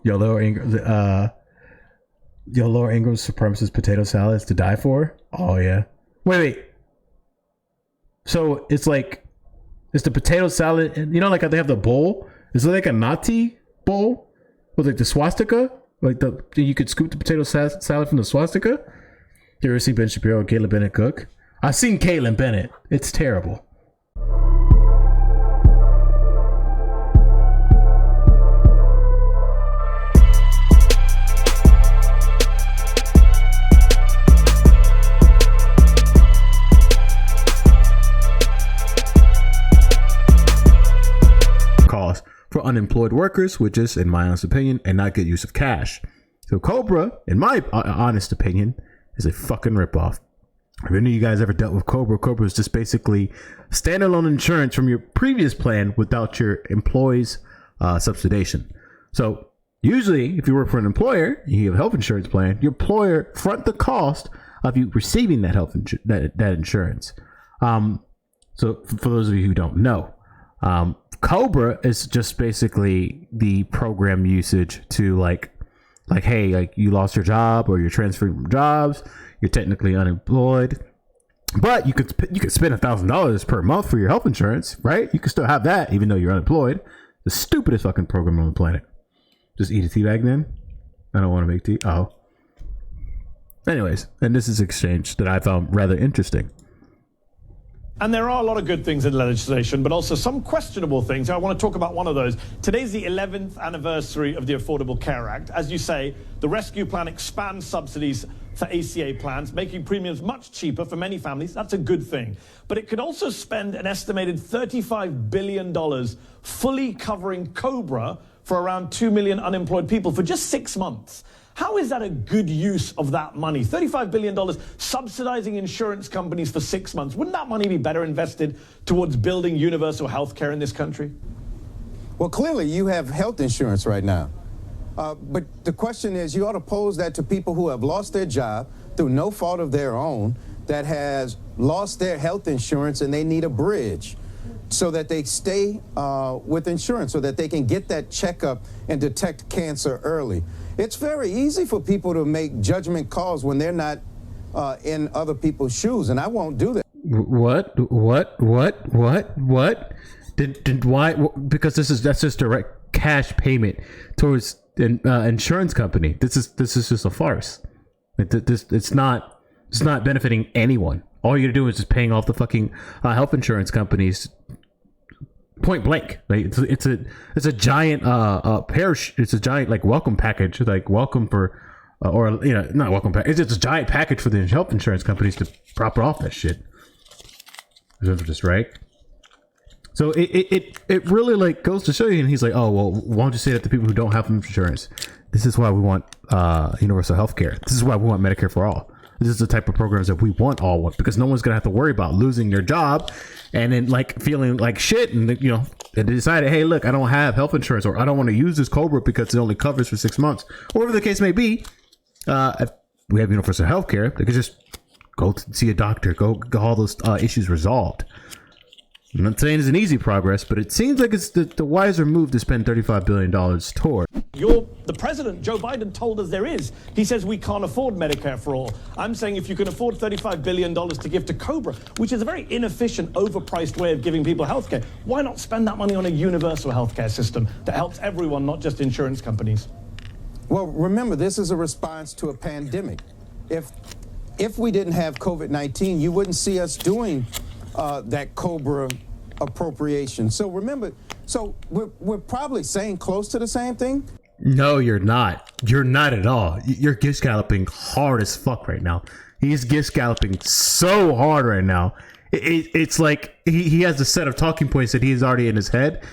Your lower Ingram's supremacist potato salads to die for. Oh yeah. Wait. So it's like, it's the potato salad, and you know, like they have the bowl. Is it like a Nazi bowl with like the swastika? Like you could scoop the potato salad from the swastika. You ever see Ben Shapiro or Caitlin Bennett cook? I've seen Caitlin Bennett. It's terrible. Cost for unemployed workers, which is, in my honest opinion, a not good use of cash. So Cobra, in my honest opinion, is a fucking ripoff. If any of you guys ever dealt with Cobra, Cobra is just basically standalone insurance from your previous plan without your employee's subsidization. So usually, if you work for an employer and you have a health insurance plan, your employer front the cost of you receiving that that insurance. So for those of you who don't know, Cobra is just basically the program usage to like, hey, like you lost your job or you're transferring from jobs, you're technically unemployed, but you could spend $1,000 per month for your health insurance, right? You can still have that even though you're unemployed. The stupidest fucking program on the planet. Just eat a tea bag then. I don't want to make tea. Oh. Anyways, and this is exchange that I found rather interesting. And there are a lot of good things in legislation, but also some questionable things. I want to talk about one of those. Today's the 11th anniversary of the Affordable Care Act. As you say, the rescue plan expands subsidies for ACA plans, making premiums much cheaper for many families. That's a good thing. But it could also spend an estimated $35 billion fully covering COBRA for around 2 million unemployed people for just 6 months. How is that a good use of that money? $35 billion subsidizing insurance companies for 6 months. Wouldn't that money be better invested towards building universal health care in this country? Well, clearly you have health insurance right now. But the question is, you ought to pose that to people who have lost their job through no fault of their own, that has lost their health insurance and they need a bridge so that they stay with insurance, so that they can get that checkup and detect cancer early. It's very easy for people to make judgment calls when they're not in other people's shoes, and I won't do that. What? Why? Because that's just direct cash payment towards an insurance company. This is just a farce. It's not benefiting anyone. All you're doing is just paying off the fucking health insurance companies. Point blank, like it's a giant parachute. It's a giant like welcome package, like welcome for or not welcome package. It's just a giant package for the health insurance companies to prop off that shit. Is just right? So it really like goes to show you. And he's like, oh well, why don't you say that to people who don't have insurance? This is why we want universal health care. This is why we want Medicare for all. This is the type of programs that we want all, because no one's gonna have to worry about losing their job and then like feeling like shit, and they decided, hey, look, I don't have health insurance, or I don't want to use this COBRA because it only covers for 6 months, or whatever the case may be. If we have universal health care, they could just go see a doctor, go get all those issues resolved. I'm not saying it's an easy progress, but it seems like it's the wiser move to spend $35 billion toward. The president, Joe Biden, told us there is. He says we can't afford Medicare for all. I'm saying if you can afford $35 billion to give to COBRA, which is a very inefficient, overpriced way of giving people health care, why not spend that money on a universal health care system that helps everyone, not just insurance companies? Well, remember, this is a response to a pandemic. If we didn't have COVID-19, you wouldn't see us doing that COBRA appropriation. So remember, we're probably saying close to the same thing. No, you're not. You're not at all. You're gift galloping hard as fuck right now. He's gift galloping so hard right now. It's like he has a set of talking points that he's already in his head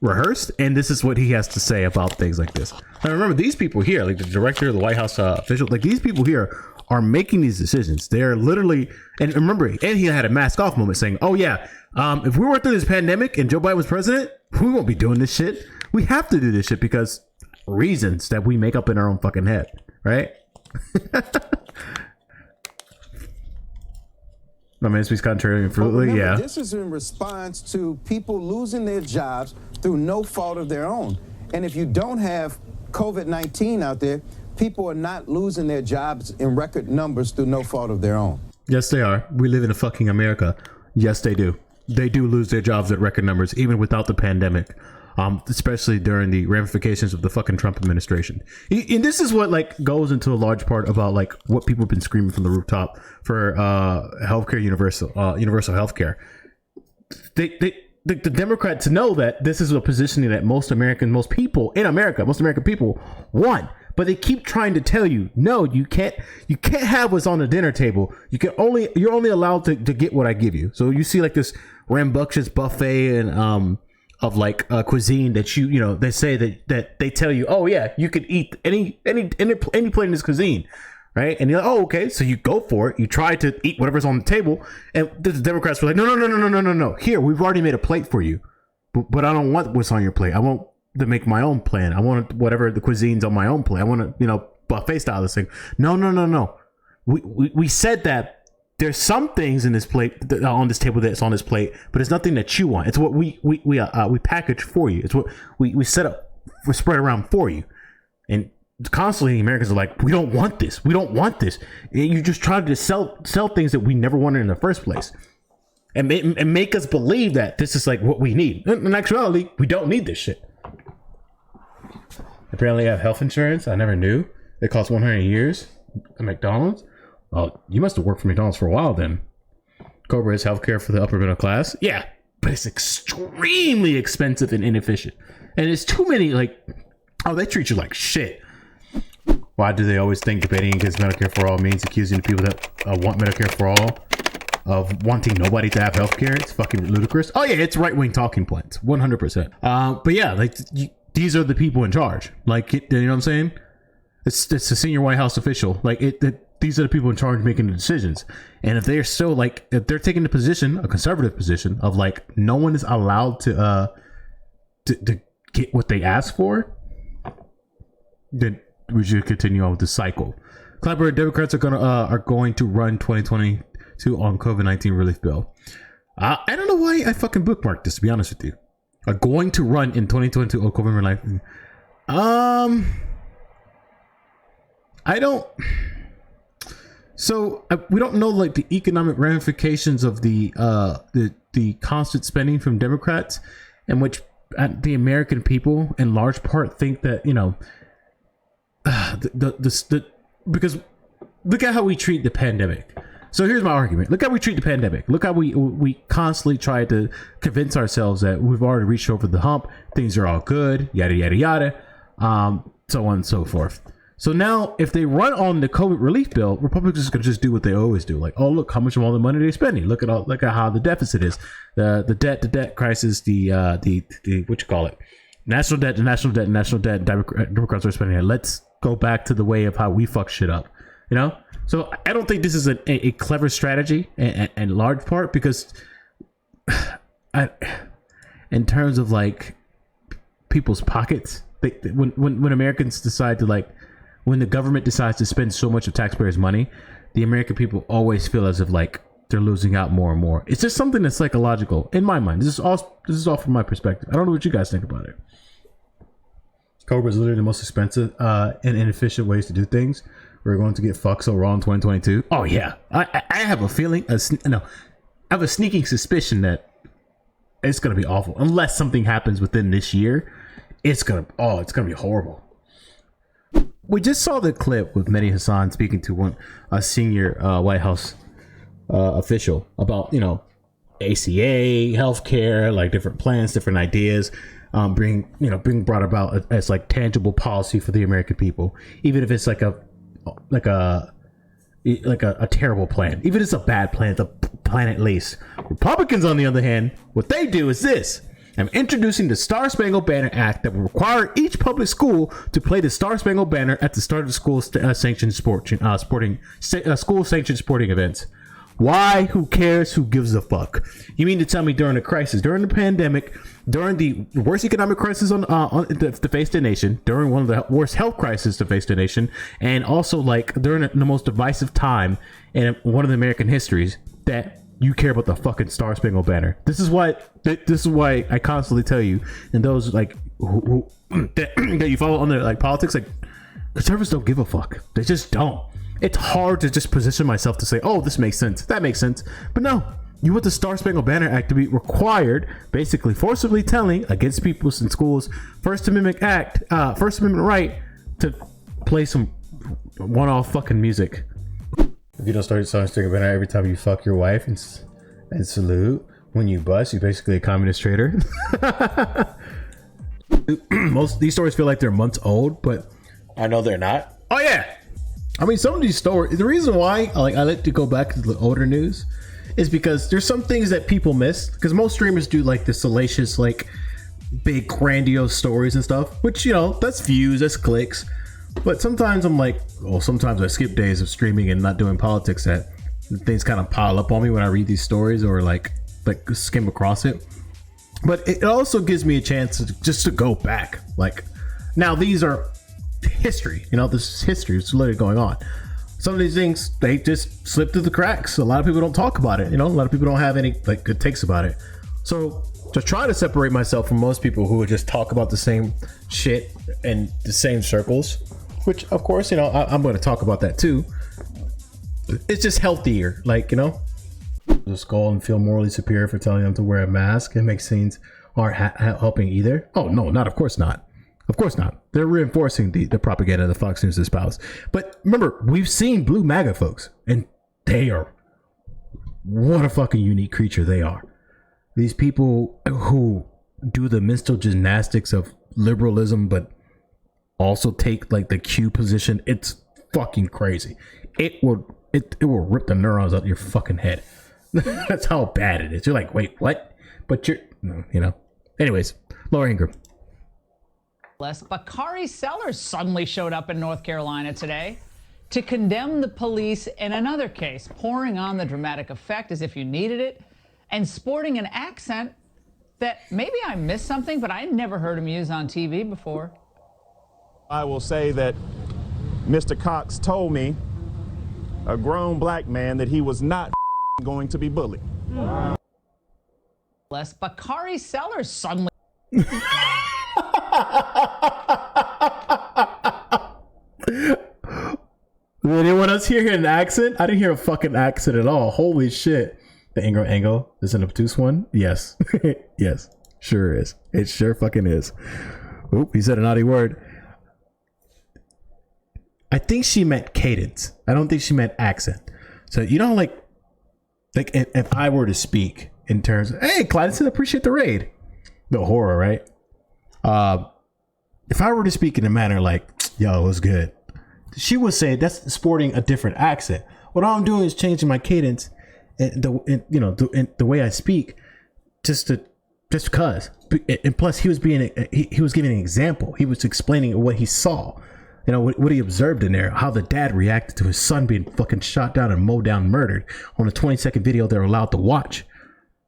rehearsed, and this is what he has to say about things like this. And remember, these people here, like the director, the White House official, like these people here are making these decisions. They're literally, and remember, and he had a mask off moment saying, oh yeah, if we went through this pandemic and Joe Biden was president, we won't be doing this shit. We have to do this shit because reasons that we make up in our own fucking head, right? My man speaks contrary and fruitfully, yeah. This is in response to people losing their jobs through no fault of their own. And if you don't have COVID-19 out there, people are not losing their jobs in record numbers through no fault of their own. Yes, they are. We live in a fucking America. Yes, they do. They do lose their jobs at record numbers, even without the pandemic. Especially during the ramifications of the fucking Trump administration. And this is what like goes into a large part about like what people have been screaming from the rooftop for healthcare, universal healthcare. The Democrats know that this is a positioning that most American people want, but they keep trying to tell you, no, you can't have what's on the dinner table. You're only allowed to get what I give you. So you see like this rambunctious buffet and of like cuisine that they say that they tell you, oh yeah, you could eat any plate in this cuisine, right? And you're like, oh okay, so you go for it, you try to eat whatever's on the table, and the Democrats were like, no, here, we've already made a plate for you, but I don't want what's on your plate. I want to make my own plan. I want whatever the cuisine's on my own plate. I want to buffet style this thing. No, we said that there's some things in this plate on this table that's on this plate, but it's nothing that you want. It's what we package for you. It's what we set up, we spread around for you. And constantly Americans are like, we don't want this. We don't want this. You just try to sell things that we never wanted in the first place, and make us believe that this is like what we need. In actuality, we don't need this shit. Apparently, I have health insurance. I never knew. It costs $100 at McDonald's. Oh, you must have worked for McDonald's for a while then. Cobra is healthcare for the upper middle class. Yeah, but it's extremely expensive and inefficient. And it's too many, like, oh, they treat you like shit. Why do they always think debating against Medicare for all means accusing people that want Medicare for all of wanting nobody to have healthcare? It's fucking ludicrous. Oh yeah, it's right-wing talking points, 100%. But yeah, like these are the people in charge. Like, you know what I'm saying? It's a senior White House official. Like these are the people in charge making the decisions. And if they're still like, if they're taking the position, a conservative position of like, no one is allowed to get what they ask for, then we should continue on with the cycle. Collaborative Democrats are going to run 2022 on COVID-19 relief bill. I don't know why I fucking bookmarked this, to be honest with you. Are going to run in 2022 on COVID relief. I don't. So we don't know like the economic ramifications of the constant spending from Democrats, in which the American people in large part think that because look at how we treat the pandemic. So here's my argument. Look how we treat the pandemic. Look how we constantly try to convince ourselves that we've already reached over the hump. Things are all good. Yada yada yada. So on and so forth. So now, if they run on the COVID relief bill, Republicans are going to just do what they always do. Like, oh, look how much of all the money they're spending. Look at how the deficit is, the debt crisis, the what you call it, national debt. Democrats are spending it. Let's go back to the way of how we fuck shit up. So I don't think this is a clever strategy, in large part because, in terms of like people's pockets, when Americans decide to like. When the government decides to spend so much of taxpayers' money, the American people always feel as if like they're losing out more and more. It's just something that's psychological in my mind. This is all from my perspective. I don't know what you guys think about it. Cobra is literally the most expensive and inefficient ways to do things. We're going to get fucked so wrong in 2022. Oh yeah, I have a feeling. I have a sneaking suspicion that it's gonna be awful unless something happens within this year. It's gonna be horrible. We just saw the clip with Mehdi Hassan speaking to a senior White House official about, ACA, healthcare, like different plans, different ideas, being brought about as like tangible policy for the American people, even if it's like a terrible plan, even if it's a bad plan, the plan at least. Republicans, on the other hand, what they do is this. I'm introducing the Star Spangled Banner Act that will require each public school to play the Star Spangled Banner at the start of the school-sanctioned sporting events. Why? Who cares? Who gives a fuck? You mean to tell me during a crisis, during the pandemic, during the worst economic crisis to face the nation, during one of the worst health crises to face the nation, and also like during the most divisive time in one of the American histories, that you care about the fucking Star Spangled Banner. This is why I constantly tell you, and those like who that you follow on the like politics, like conservatives don't give a fuck. They just don't. It's hard to just position myself to say, oh, this makes sense, that makes sense, but no. You want the Star Spangled Banner Act to be required, basically forcibly telling against people in schools, First Amendment right to play some one-off fucking music. If you don't start Star Spangled Banner every time you fuck your wife and salute when you bust, you're basically a communist traitor. Most of these stories feel like they're months old, but I know they're not. Oh yeah, I mean some of these stories. The reason why I like to go back to the older news is because there's some things that people miss, because most streamers do like the salacious, like big grandiose stories and stuff, which, you know, that's views, that's clicks. But sometimes I'm like, well, sometimes I skip days of streaming and not doing politics, that things kind of pile up on me when I read these stories or like skim across it. But it also gives me a chance to go back. Like, now these are history, you know, this is history, it's literally going on. Some of these things, they just slip through the cracks. A lot of people don't talk about it. You know, a lot of people don't have any like good takes about it. So to try to separate myself from most people who would just talk about the same shit in the same circles, which of course, you know, I'm going to talk about that too. It's just healthier. Like, you know, the skull and feel morally superior for telling them to wear a mask and make scenes aren't helping either. Oh no, not of course not. Of course not. They're reinforcing the propaganda that Fox News espouse. But remember, we've seen blue MAGA folks, and they are, what a fucking unique creature they are. These people who do the mental gymnastics of liberalism, but also take like the Q position. It's fucking crazy. It will rip the neurons out of your fucking head. That's how bad it is. You're like, wait, what? But you know. Anyways, Laura Ingraham. Bakari Sellers suddenly showed up in North Carolina today to condemn the police in another case, pouring on the dramatic effect as if you needed it, and sporting an accent that maybe I missed something, but I never heard him use on TV before. I will say that Mr. Cox told me, a grown black man, that he was not going to be bullied. Bakari Sellers suddenly... Did anyone else hear an accent? I didn't hear a fucking accent at all. Holy shit. The Ingram angle is an obtuse one? Yes. Yes. Sure is. It sure fucking is. Oop, he said a naughty word. I think she meant cadence. I don't think she meant accent. So, you know, like if I were to speak in terms of, hey, Clydeson, appreciate the raid. The horror, right? If I were to speak in a manner like, yo, it was good, she would say that's sporting a different accent. What I'm doing is changing my cadence and the way I speak, just because. And plus, he was giving an example. He was explaining what he saw, you know, what he observed in there, how the dad reacted to his son being fucking shot down and mowed down, murdered on a 20-second video they're allowed to watch.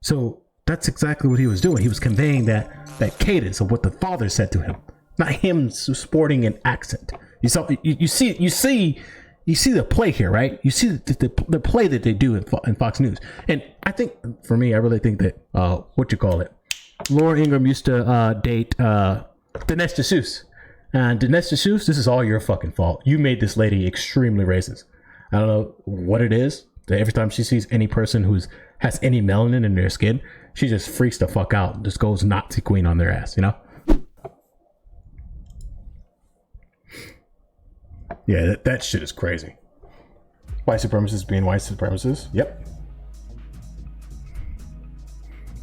So that's exactly what he was doing. He was conveying that cadence of what the father said to him, not him sporting an accent. You see the play here, right? You see the play that they do in Fox News. And I think, for me, I really think that Laura Ingraham used to date Dinesh D'Souza. And Dinesh D'Souza, this is all your fucking fault. You made this lady extremely racist. I don't know what it is. Every time she sees any person has any melanin in their skin, she just freaks the fuck out and just goes Nazi queen on their ass, you know? Yeah, that shit is crazy. White supremacists being white supremacists. Yep.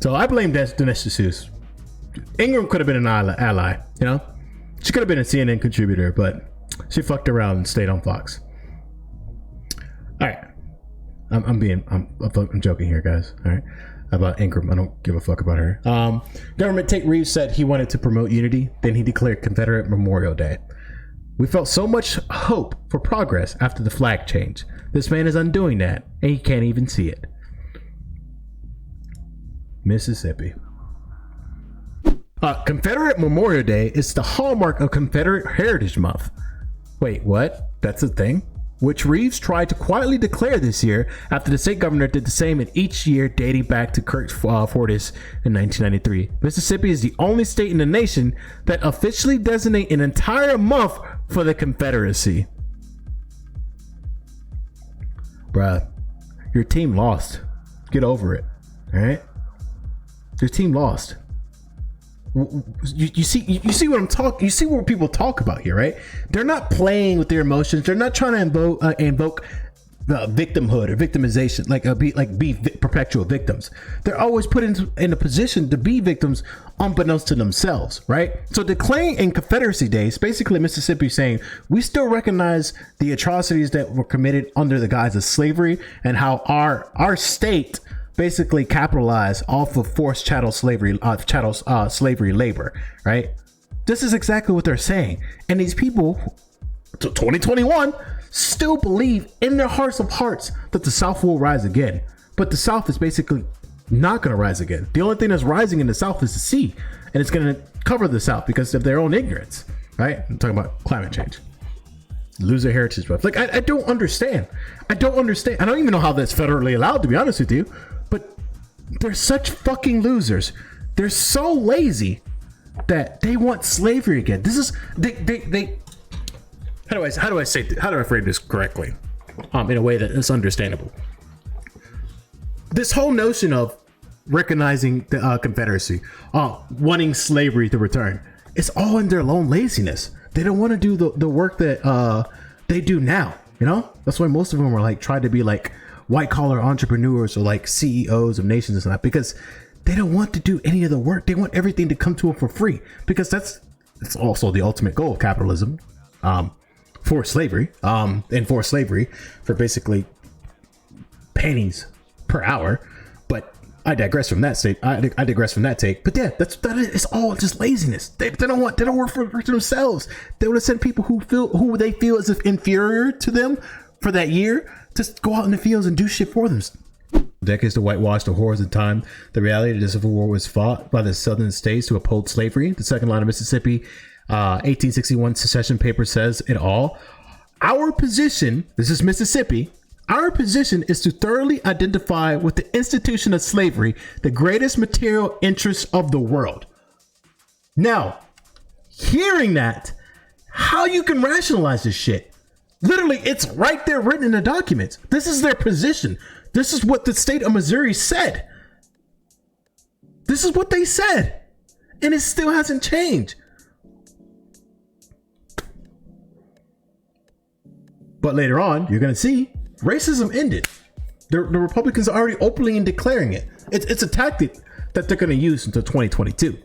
So I blame Dinesh D'Souza. Ingram could have been an ally, you know? She could have been a CNN contributor, but she fucked around and stayed on Fox. All right. I'm joking here, guys. All right. About Ingram, I don't give a fuck about her. Government Tate Reeves said he wanted to promote unity. Then he declared Confederate Memorial Day. We felt so much hope for progress after the flag change. This man is undoing that, and he can't even see it. Mississippi. Confederate Memorial Day is the hallmark of Confederate Heritage Month. Wait, what? That's a thing? which Reeves tried to quietly declare this year after the state governor did the same in each year dating back to Kirk Fordice in 1993. Mississippi is the only state in the nation that officially designate an entire month for the Confederacy. Bruh, your team lost. Get over it. All right? Your team lost. You see what I'm talking. You see what people talk about here, right? They're not playing with their emotions. They're not trying to invoke victimhood or victimization, be perpetual victims. They're always put in a position to be victims, unbeknownst to themselves, right? So declaring in Confederacy Days, basically Mississippi saying we still recognize the atrocities that were committed under the guise of slavery and how our state basically capitalize off of forced chattel slavery, slavery labor, right? This is exactly what they're saying. And these people, 2021, still believe in their hearts of hearts that the South will rise again. But the South is basically not going to rise again. The only thing that's rising in the South is the sea. And it's going to cover the South because of their own ignorance, right? I'm talking about climate change. Lose their heritage. Like, I don't understand. I don't even know how that's federally allowed, to be honest with you. But they're such fucking losers. They're so lazy that they want slavery again. This is they how do I frame this correctly in a way that is understandable? This whole notion of recognizing the Confederacy, wanting slavery to return, it's all in their own laziness. They don't want to do the work that they do now, you know? That's why most of them are like trying to be like white collar entrepreneurs or like CEOs of nations and stuff, because they don't want to do any of the work. They want everything to come to them for free, because that's also the ultimate goal of capitalism, for slavery, for basically pennies per hour. But I digress from that state. I digress from that take. But yeah, it's all just laziness. They don't work for themselves. They want to send people who they feel is inferior to them for that year, just go out in the fields and do shit for them. Decades to whitewash the horrors of time. The reality of the Civil War was fought by the southern states to uphold slavery. The second line of Mississippi 1861 secession paper says it all. Our position, this is Mississippi, our position is to thoroughly identify with the institution of slavery, the greatest material interest of the world. Now, hearing that, how you can rationalize this shit? Literally, it's right there written in the documents. This is their position. This is what the state of Missouri said. This is what they said. And it still hasn't changed. But later on, you're going to see racism ended. The Republicans are already openly declaring it. It's a tactic that they're going to use until 2022.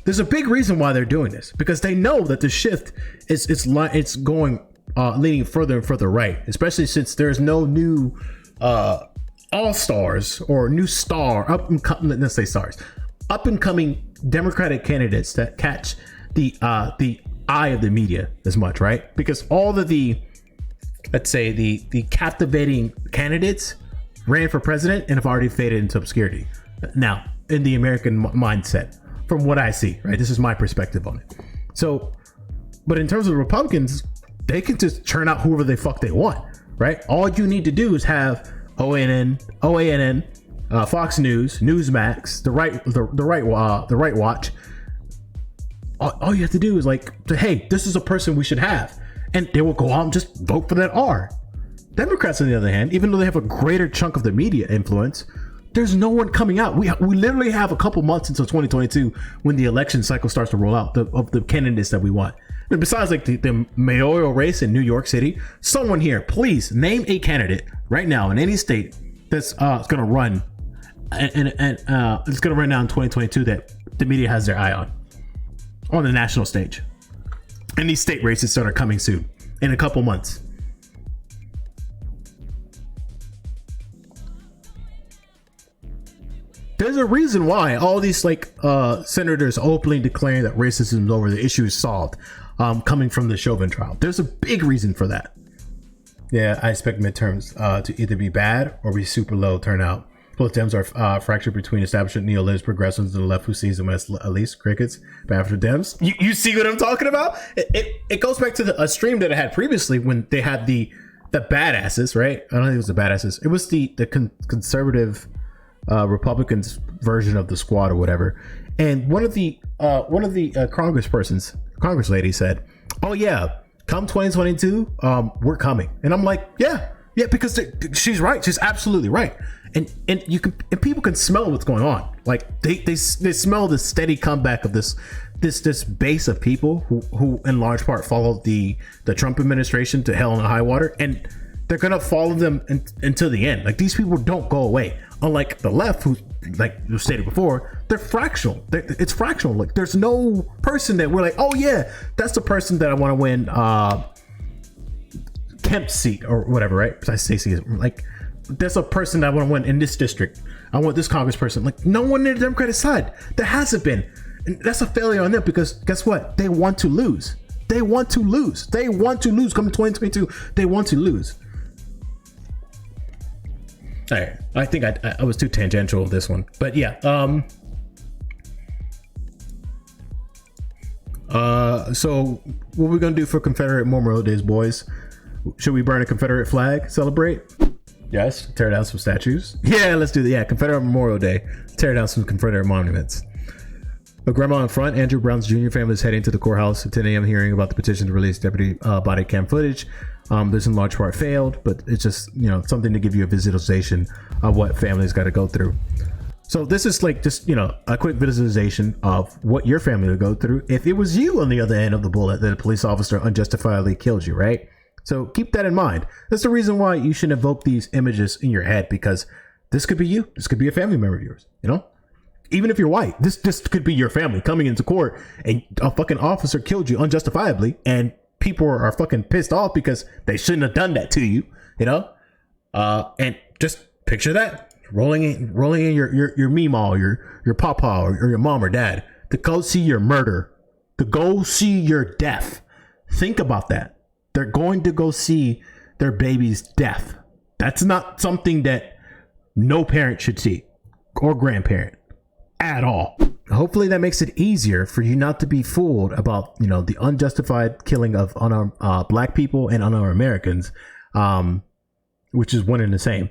There's a big reason why they're doing this, because they know that the shift it's going leaning further and further right, especially since there's no new all-stars or new up and coming Democratic candidates that catch the eye of the media as much, right? Because all of the, let's say, the captivating candidates ran for president and have already faded into obscurity now in the American mindset, from what I see, right? This is my perspective on it. So, but in terms of the Republicans, they can just churn out whoever the fuck they want, right? All you need to do is have OANN, Fox News, Newsmax, the Right Watch. All you have to do is like, hey, this is a person we should have, and they will go out and just vote for that R. Democrats, on the other hand, even though they have a greater chunk of the media influence, there's no one coming out. We literally have a couple months until 2022 when the election cycle starts to roll out of the candidates that we want. And besides like the mayoral race in New York City, someone here, please name a candidate right now in any state that's going to run and it's going to run now in 2022 that the media has their eye on the national stage. And these state races that are coming soon in a couple months. There's a reason why all these senators openly declaring that racism is over, the issue is solved, coming from the Chauvin trial. There's a big reason for that. Yeah, I expect midterms to either be bad or be super low turnout. Both Dems are fractured between establishment neolibs, progressives, and the left who sees them as at least crickets. Bad for Dems. You see what I'm talking about? It goes back to a stream that I had previously when they had the the badasses, right? I don't think it was the badasses. It was the conservative Republicans version of the squad or whatever. And one of the Congress lady said, "Oh yeah, come 2022, we're coming." And I'm like, yeah, because she's right. She's absolutely right. And people can smell what's going on. Like they smell the steady comeback of this base of people who in large part followed the Trump administration to hell and high water, and they're gonna follow them until the end. Like, these people don't go away. Unlike the left, who, like you stated before, they're fractional. It's fractional. Like, there's no person that we're like, oh yeah, that's the person that I want to win Kemp's seat or whatever, right? I say like, there's a person that I want to win in this district. I want this congressperson. Like, no one in the Democratic side. There hasn't been. And that's a failure on them, because guess what? They want to lose. They want to lose. They want to lose. Come 2022, they want to lose. All right. I think I was too tangential with this one, but yeah. So what are we gonna do for Confederate Memorial Days, boys? Should we burn a Confederate flag? Celebrate? Yes. Tear down some statues. Yeah, let's do that. Yeah, Confederate Memorial Day. Tear down some Confederate monuments. A grandma in front. Andrew Brown's Jr. family is heading to the courthouse at 10 a.m. hearing about the petition to release deputy body cam footage. This in large part failed, but it's just, something to give you a visualization of what families got to go through. So this is like just, a quick visualization of what your family would go through if it was you on the other end of the bullet that a police officer unjustifiably killed you, right? So keep that in mind. That's the reason why you should evoke these images in your head, because this could be you. This could be a family member of yours, Even if you're white, this could be your family coming into court and a fucking officer killed you unjustifiably, and people are fucking pissed off because they shouldn't have done that to you, and just picture that rolling in your meemaw, your papa or your mom or dad to go see your murder, to go see your death. Think about that. They're going to go see their baby's death. That's not something that no parent should see, or grandparent at all. Hopefully that makes it easier for you not to be fooled about, the unjustified killing of unarmed black people and unarmed Americans, which is one and the same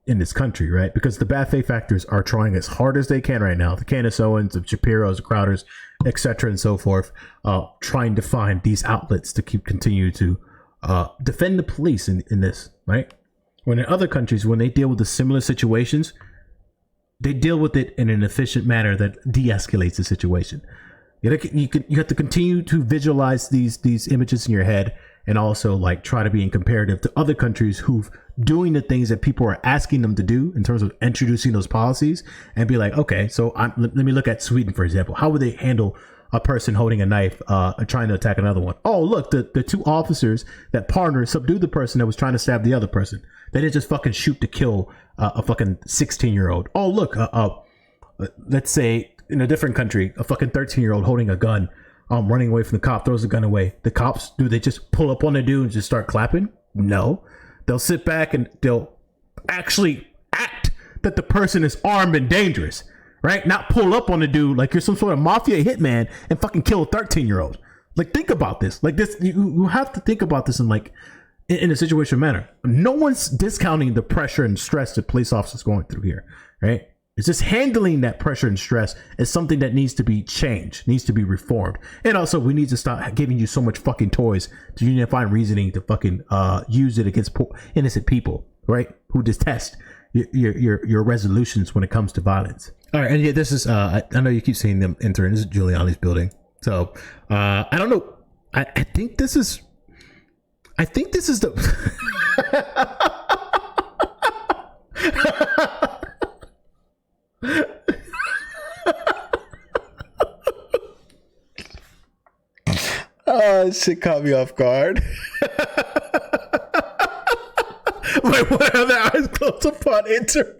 in this country, right? Because the bad faith actors are trying as hard as they can right now. The Candace Owens, the Shapiros, the Crowders, etc., and so forth, trying to find these outlets to continue to defend the police in this, right? When in other countries, when they deal with the similar situations, they deal with it in an efficient manner that de-escalates the situation. You have to continue to visualize these images in your head, and also like try to be in comparative to other countries who've doing the things that people are asking them to do in terms of introducing those policies, and be like, okay, so let me look at Sweden, for example. How would they handle a person holding a knife trying to attack another one? Oh, look, the two officers that partnered subdued the person that was trying to stab the other person. They didn't just fucking shoot to kill a fucking 16-year-old. Oh, look, let's say in a different country, a fucking 13-year-old holding a gun, running away from the cop, throws the gun away. The cops, do they just pull up on the dude and just start clapping? No. They'll sit back and they'll actually act that the person is armed and dangerous, right? Not pull up on the dude like you're some sort of mafia hitman and fucking kill a 13-year-old. Like, think about this. Like, this, you have to think about this in a situational manner. No one's discounting the pressure and stress that police officers going through here, right? It's just handling that pressure and stress is something that needs to be changed, needs to be reformed. And also, we need to stop giving you so much fucking toys to unify reasoning to fucking use it against innocent people, right? Who detest your resolutions when it comes to violence. All right, and yeah, this is I know you keep seeing them entering. This is Giuliani's building, so I don't know. I think this is the. Oh, shit caught me off guard. Wait, what are their eyes closed upon entering?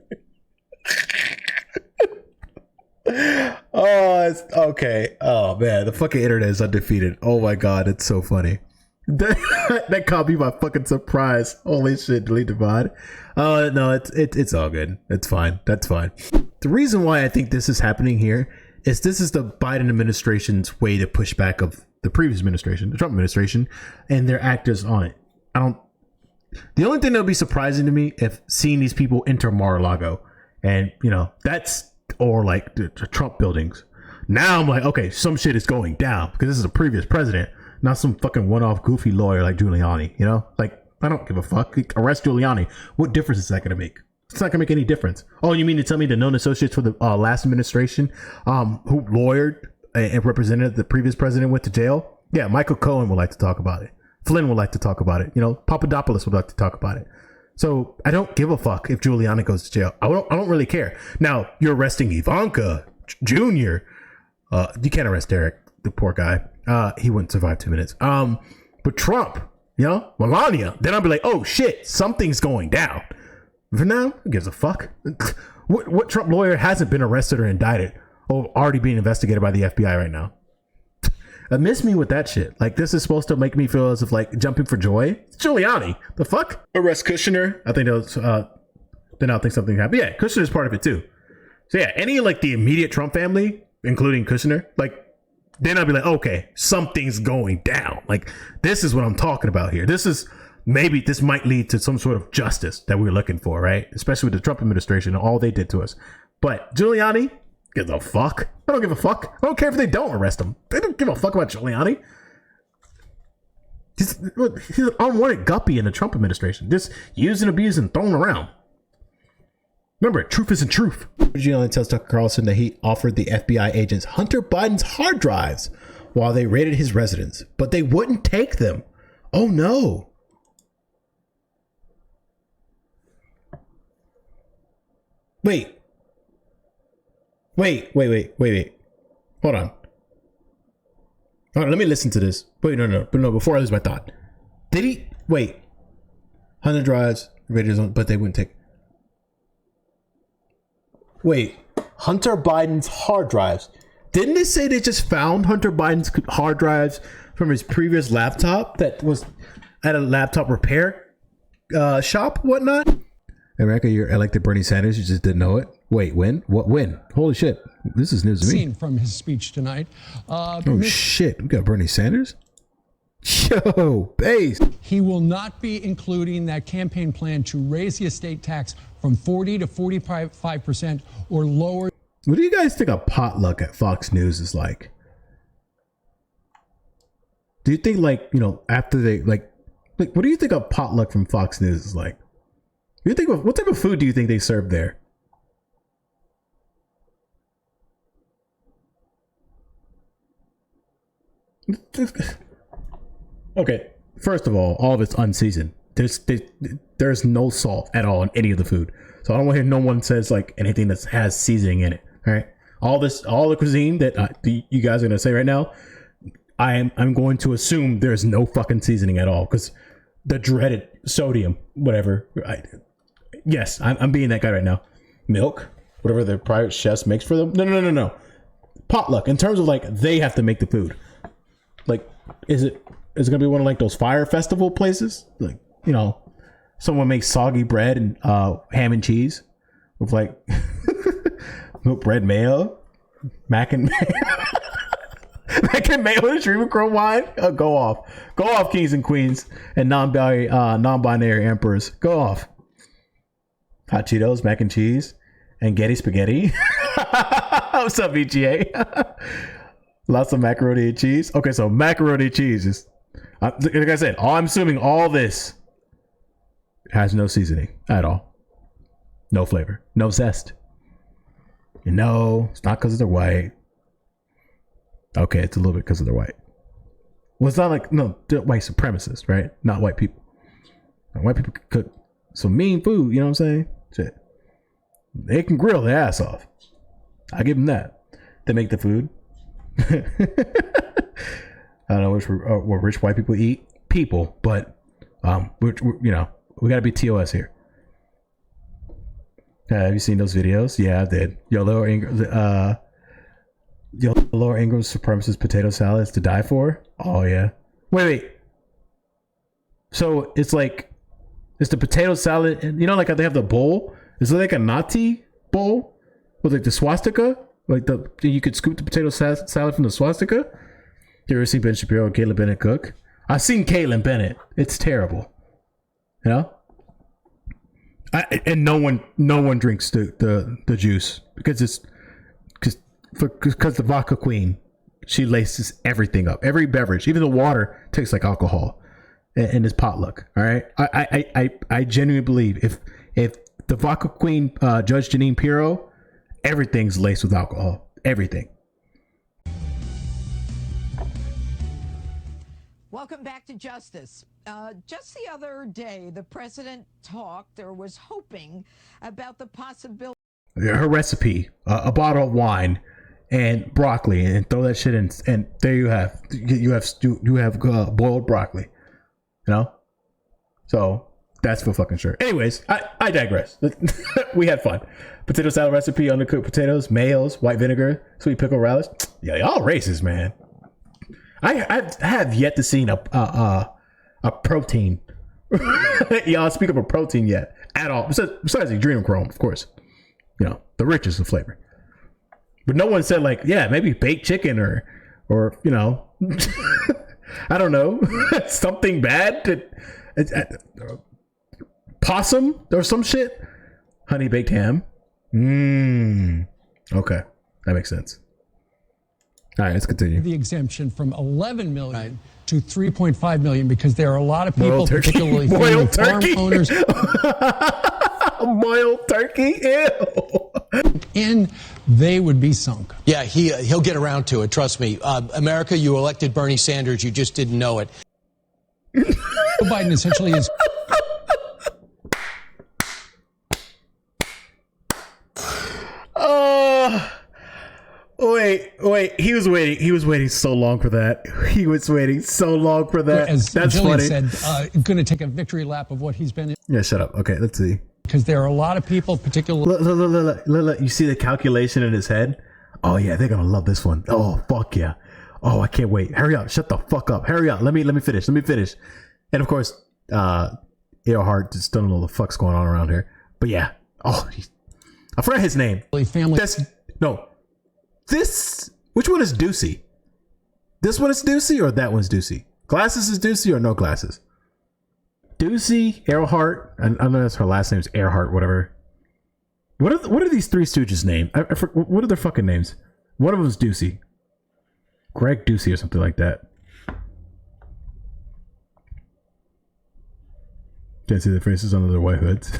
Oh, it's okay. Oh man, the fucking internet is undefeated. Oh my god, it's so funny. That caught me by fucking surprise. Holy shit, delete the VOD. Oh no, it's all good. It's fine. That's fine. The reason why I think this is happening here is this is the Biden administration's way to push back of the previous administration, the Trump administration, and their actors on it. I don't. The only thing that would be surprising to me if seeing these people enter Mar-a-Lago, and that's or like the Trump buildings. Now I'm like, okay, some shit is going down because this is a previous president, not some fucking one-off goofy lawyer like Giuliani. Like I don't give a fuck. Like, arrest Giuliani. What difference is that going to make? It's not going to make any difference. Oh, you mean to tell me the known associates for the last administration, who lawyered and represented the previous president, went to jail? Yeah, Michael Cohen would like to talk about it. Flynn would like to talk about it. Papadopoulos would like to talk about it. So I don't give a fuck if Giuliani goes to jail. I don't really care. Now you're arresting Ivanka Jr. You can't arrest Derek, the poor guy. He wouldn't survive 2 minutes. But Trump, Melania, then I'll be like, oh shit, something's going down. For now, who gives a fuck? What Trump lawyer hasn't been arrested or indicted or already being investigated by the FBI right now? Miss me with that shit. Like, this is supposed to make me feel as if like jumping for joy. It's Giuliani. The fuck? Arrest Kushner. I think those. Then I'll think something happened. Yeah, Kushner's part of it too. So yeah, any like the immediate Trump family, including Kushner, like then I'll be like, okay, something's going down. Like this is what I'm talking about here. This might lead to some sort of justice that we're looking for, right? Especially with the Trump administration and all they did to us. But Giuliani, give a fuck. I don't give a fuck. I don't care if they don't arrest him. They don't give a fuck about Giuliani. He's an unwanted guppy in the Trump administration. Just used and abused and thrown around. Remember, truth isn't truth. Giuliani tells Tucker Carlson that he offered the FBI agents Hunter Biden's hard drives while they raided his residence, but they wouldn't take them. Oh no. Wait. Hold on. Let me listen to this. Wait, no. Before I lose my thought. Did he? Wait. 100 drives, raiders, but they wouldn't take. Wait. Hunter Biden's hard drives. Didn't they say they just found Hunter Biden's hard drives from his previous laptop that was at a laptop repair shop, whatnot? America, you're elected Bernie Sanders. You just didn't know it. Wait, when? What? When? Holy shit! This is news to me. Seen from his speech tonight. Oh shit! We got Bernie Sanders. Yo, base. He will not be including that campaign plan to raise the estate tax from 40 to 45% or lower. What do you guys think a potluck at Fox News is like? Do you think after they like what do you think a potluck from Fox News is like? What type of food do you think they serve there? Okay, first of all it's unseasoned. There's no salt at all in any of the food. So I don't want to hear no one says like anything that has seasoning in it. All right, all the cuisine that you guys are gonna say right now, I'm going to assume there's no fucking seasoning at all because the dreaded sodium, whatever. Yes, I'm being that guy right now. Milk, whatever their private chefs makes for them. No. Potluck. In terms of like they have to make the food. Like, is it gonna be one of like those fire festival places? Like, someone makes soggy bread and ham and cheese with like milk bread mayo, mac and mayo and shrimp chrome wine. Go off, kings and queens and non-binary emperors. Go off. Hot Cheetos, mac and cheese, and Getty spaghetti. What's up, VGA? Lots of macaroni and cheese. Okay, so macaroni and cheese is, like I said, I'm assuming all this has no seasoning at all. No flavor, no zest. No, it's not because they're white. Okay, it's a little bit because they're white. Well, it's not like, no, they're white supremacists, right? Not white people. And white people cook some mean food, you know what I'm saying? Shit. They can grill their ass off. I give them that. They make the food. I don't know what rich white people eat. People, but we got to be TOS here. Have you seen those videos? Yeah, I did. Yo, Laura Ingram's supremacist potato salad is to die for. Oh yeah. Wait. So it's like, it's the potato salad, and like how they have the bowl. Is it like a Nazi bowl with like the swastika? Like you could scoop the potato salad from the swastika. You ever seen Ben Shapiro or Caitlin Bennett cook? I've seen Caitlin Bennett. It's terrible. You know, and no one drinks the juice because the vodka queen, she laces everything up. Every beverage, even the water, tastes like alcohol. And it's potluck. All right, I genuinely believe if the vodka queen, Judge Jeanine Pirro, everything's laced with alcohol. Everything. Welcome back to Justice. Just the other day, the president talked or was hoping about the possibility. Her recipe: a bottle of wine and broccoli, and throw that shit in, and there you have boiled broccoli. You know, so that's for fucking sure. Anyways, I digress. We had fun. Potato salad recipe: undercooked potatoes, mayos, white vinegar, sweet pickle relish. Yeah, y'all racist, man. I have yet to see a protein. Y'all speak of a protein yet at all? Besides the adrenochrome, of course. You know, the richest of flavor. But no one said like, yeah, maybe baked chicken or you know, I don't know, something bad. Possum or some shit. Honey baked ham. Okay, that makes sense. All right, let's continue. The exemption from 11 million to 3.5 million because there are a lot of people, particularly family farm owners. Boiled turkey? Ew. They would be sunk. Yeah, he'll get around to it. Trust me. America, you elected Bernie Sanders. You just didn't know it. Joe Biden essentially is. Wait. He was waiting so long for that. As That's Jillian funny. said, going to take a victory lap of what he's been in. Yeah, shut up. Okay, let's see. Because there are a lot of people, particularly. Look, you see the calculation in his head? Oh yeah, they're gonna love this one. Oh fuck yeah. Oh, I can't wait. Hurry up. Shut the fuck up. Hurry up. Let me finish. And of course, Earhart just don't know what the fuck's going on around here. But yeah. Oh, I forgot his name. Family. Which one is Ducey? This one is Ducey or that one's Ducey? Glasses is Ducey or no glasses? Ducey, Earhart. I know that's her last name is Earhart, whatever. What are these three stooges' names? What are their fucking names? One of them is Ducey. Greg Ducey or something like that. Can't see their faces under their white hoods.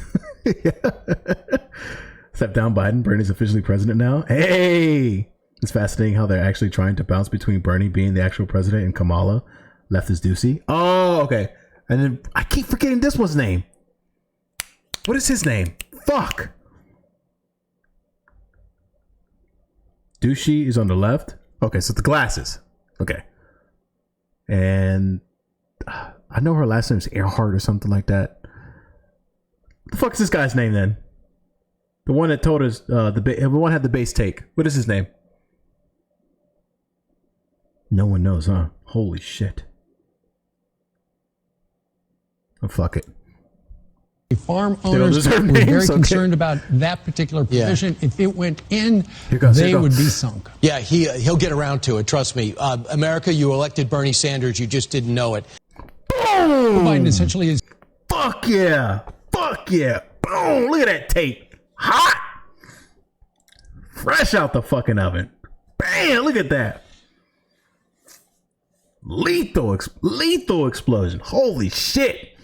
Step down Biden. Bernie's officially president now. Hey! It's fascinating how they're actually trying to bounce between Bernie being the actual president and Kamala, left as Ducey. Oh, okay. And then I keep forgetting this one's name. What is his name? Fuck. Ducey is on the left. Okay, so the glasses. Okay. And I know her last name is Earhart or something like that. What the fuck is this guy's name then? The one that told us the one had the base take. What is his name? No one knows, huh? Holy shit. Oh, fuck it. Farm owners were very concerned about that particular provision. Yeah. If it went in, they would be sunk. Yeah, he'll get around to it. Trust me. America, you elected Bernie Sanders. You just didn't know it. Boom! Biden essentially is. Fuck yeah. Boom! Look at that tape. Hot. Fresh out the fucking oven. Bam! Look at that. Lethal explosion. Holy shit.